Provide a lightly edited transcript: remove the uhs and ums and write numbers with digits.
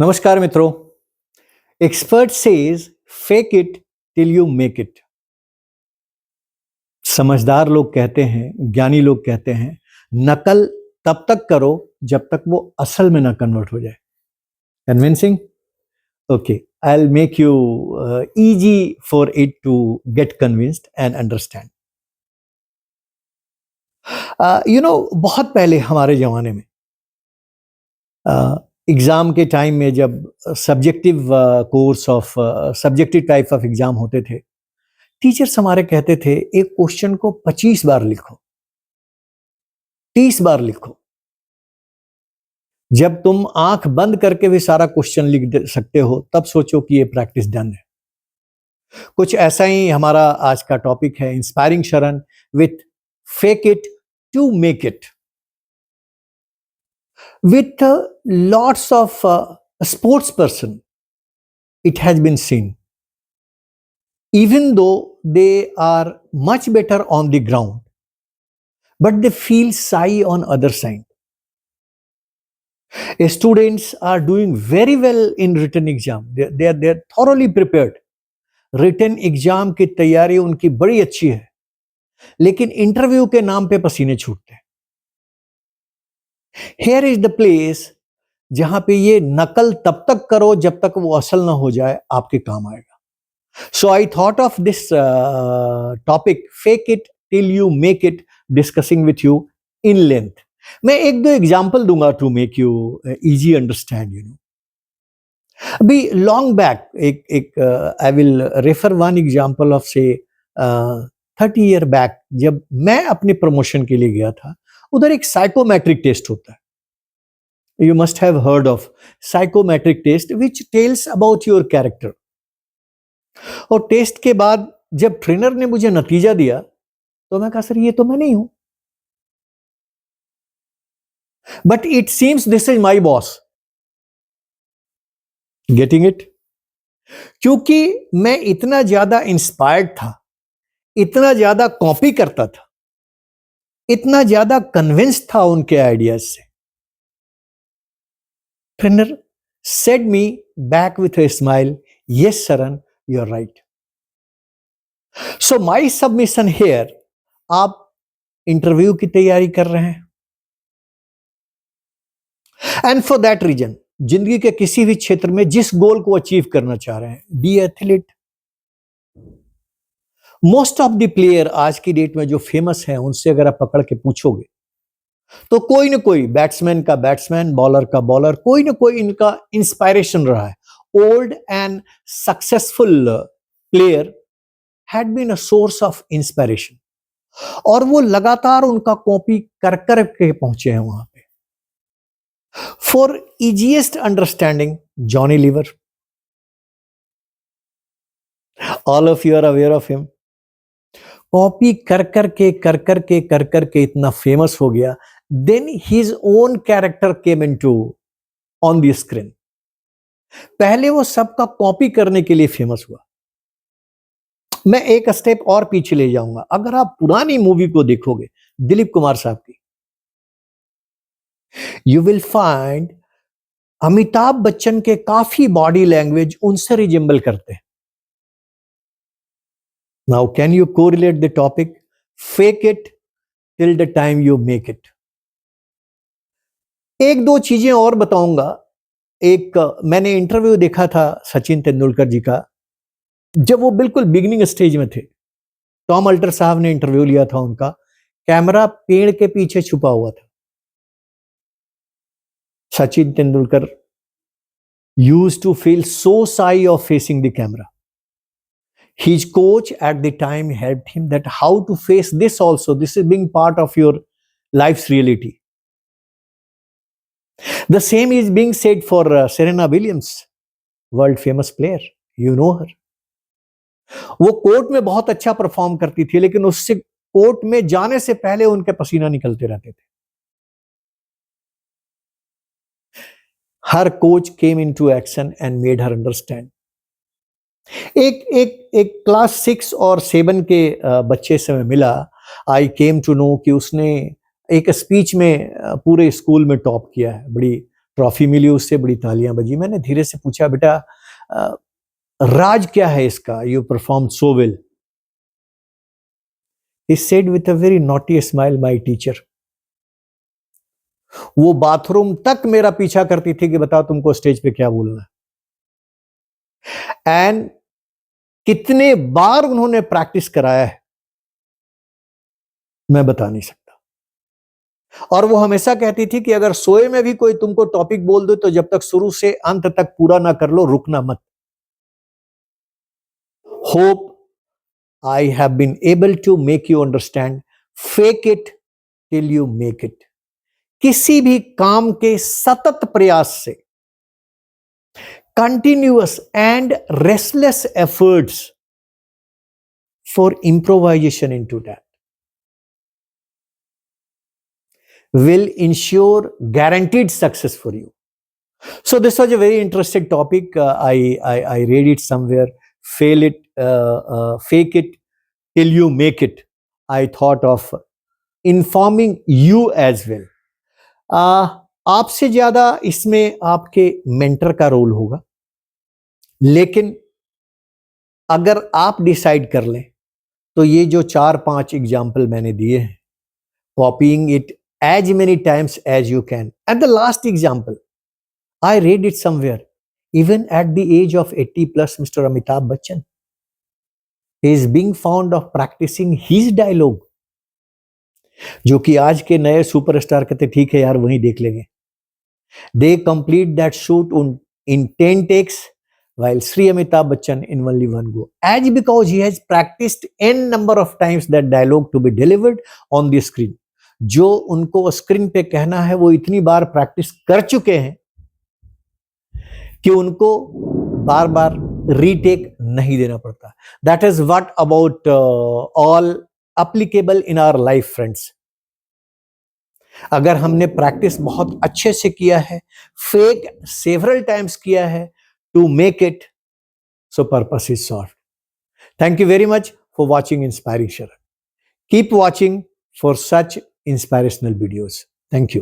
नमस्कार मित्रों। Expert says fake it till you make it. समझदार लोग कहते हैं, ज्ञानी लोग कहते हैं, नकल तब तक करो जब तक वो असल में ना कन्वर्ट हो जाए। Convincing? Okay, I will make you easy for it to get convinced and understand. बहुत पहले हमारे जमाने में एग्जाम के टाइम में जब सब्जेक्टिव टाइप ऑफ एग्जाम होते थे, टीचर्स हमारे कहते थे एक क्वेश्चन को 25 बार लिखो, 30 बार लिखो। जब तुम आंख बंद करके भी सारा क्वेश्चन लिख सकते हो तब सोचो कि ये प्रैक्टिस डन है। कुछ ऐसा ही हमारा आज का टॉपिक है, इंस्पायरिंग शरण with fake it to make it. With lots of sports person, it has been seen. Even though they are much better on the ground, but they feel shy on other side. Students are doing very well in written exam. They are thoroughly prepared. Written exam की तैयारी उनकी बड़ी अच्छी है, लेकिन interview के नाम पे पसीने छूटते हैं। Here is the place जहां पे ये नकल तब तक करो जब तक वो असल ना हो जाए, आपके काम आएगा। So I thought of this topic, fake it till you make it, discussing with you in length. मैं एक दो एग्जाम्पल दूंगा to make you easy understand, अभी long back I will refer one example of say 30 year back, जब मैं अपने promotion के लिए गया था, उधर एक साइकोमेट्रिक टेस्ट होता है। You must have heard of psychometric test which tells about your character. और टेस्ट के बाद जब ट्रेनर ने मुझे नतीजा दिया तो मैं कहा सर ये तो मैं नहीं हूं, but it seems this is my boss. Getting it? क्योंकि मैं इतना ज्यादा इंस्पायर्ड था, इतना ज्यादा कॉपी करता था, इतना ज्यादा कन्विंस था उनके आइडियाज से। Trainer said me back with a smile, yes Saran, you're right. So my submission here, आप इंटरव्यू की तैयारी कर रहे हैं, एंड फॉर दैट रीजन जिंदगी के किसी भी क्षेत्र में जिस गोल को अचीव करना चाह रहे हैं, be athlete. Most of the player आज की डेट में जो फेमस हैं, उनसे अगर आप पकड़ के पूछोगे तो कोई ना कोई बैट्समैन का बैट्समैन, बॉलर का बॉलर, कोई ना कोई इनका इंस्पायरेशन रहा है। Old and successful player had been a source of inspiration, और वो लगातार उनका कॉपी कर कर के पहुंचे हैं वहां पे। For easiest understanding, Johnny Lever, all of you are aware of him. Copy कर करके इतना फेमस हो गया, then his own character came into on the screen. पहले वो सबका कॉपी करने के लिए फेमस हुआ। मैं एक स्टेप और पीछे ले जाऊंगा। अगर आप पुरानी मूवी को देखोगे, दिलीप कुमार साहब की, you will find Amitabh Bachchan के काफी बॉडी लैंग्वेज उनसे रिजेंबल करते हैं। Now can you correlate the topic fake it till the time you make it. एक दो चीजें और बताऊंगा। एक मैंने इंटरव्यू देखा था सचिन तेंदुलकर जी का, जब वो बिल्कुल बिगिनिंग स्टेज में थे। टॉम अल्टर साहब ने इंटरव्यू लिया था उनका, कैमरा पेड़ के पीछे छुपा हुआ था। Sachin Tendulkar used to feel so shy of facing the camera. His coach at the time helped him that how to face this also. This is being part of your life's reality. The same is being said for Serena Williams, world famous player. You know her. वो court में बहुत अच्छा perform करती थी, लेकिन उससे court में जाने से पहले उनके पसीना निकलते रहते थे. Her coach came into action and made her understand. एक क्लास 6 और 7 के बच्चे से मैं मिला. आई केम टू नो कि उसने एक स्पीच में पूरे स्कूल में टॉप किया है, बड़ी ट्रॉफी मिली, उससे बड़ी तालियां बजी। मैंने धीरे से पूछा, बेटा राज क्या है इसका, you perform so well. He said with a very naughty smile, my teacher. वो बाथरूम तक मेरा पीछा करती थी कि बताओ तुमको स्टेज पे क्या बोलना है। एंड कितने बार उन्होंने प्रैक्टिस कराया है मैं बता नहीं सकता। और वो हमेशा कहती थी कि अगर सोए में भी कोई तुमको टॉपिक बोल दो तो जब तक शुरू से अंत तक पूरा ना कर लो, रुकना मत। Hope I have been able to make you understand, fake it till you make it. किसी भी काम के सतत प्रयास से, continuous and restless efforts for improvisation into that will ensure guaranteed success for you. So this was a very interesting topic. I read it somewhere. Fake it till you make it. I thought of informing you as well. आपसे ज्यादा इसमें आपके mentor का role होगा, लेकिन अगर आप decide कर लें तो ये जो 4-5 एग्जाम्पल मैंने दिए हैं, copying it as many times as you can. And the last example, I read it somewhere, even at the age of 80 plus, Mr. Amitabh Bachchan is being fond of practicing his dialogue, जो कि आज के नए superstar कहते ठीक है यार वहीं देख लेंगे। They complete that shoot in 10 takes, while Sri Amitabh Bachchan in only one go. As because he has practiced n number of times that dialogue to be delivered on the screen. जो उनको screen पे कहना है वो इतनी बार practice कर चुके हैं कि उनको बार बार रीटेक नहीं देना पड़ता। That is what about all applicable in our life friends. अगर हमने प्रैक्टिस बहुत अच्छे से किया है, फेक सेवरल टाइम्स किया है to make it, so purpose is solved. Thank you very much for watching inspiring Sharan. Keep watching for such inspirational videos. Thank you.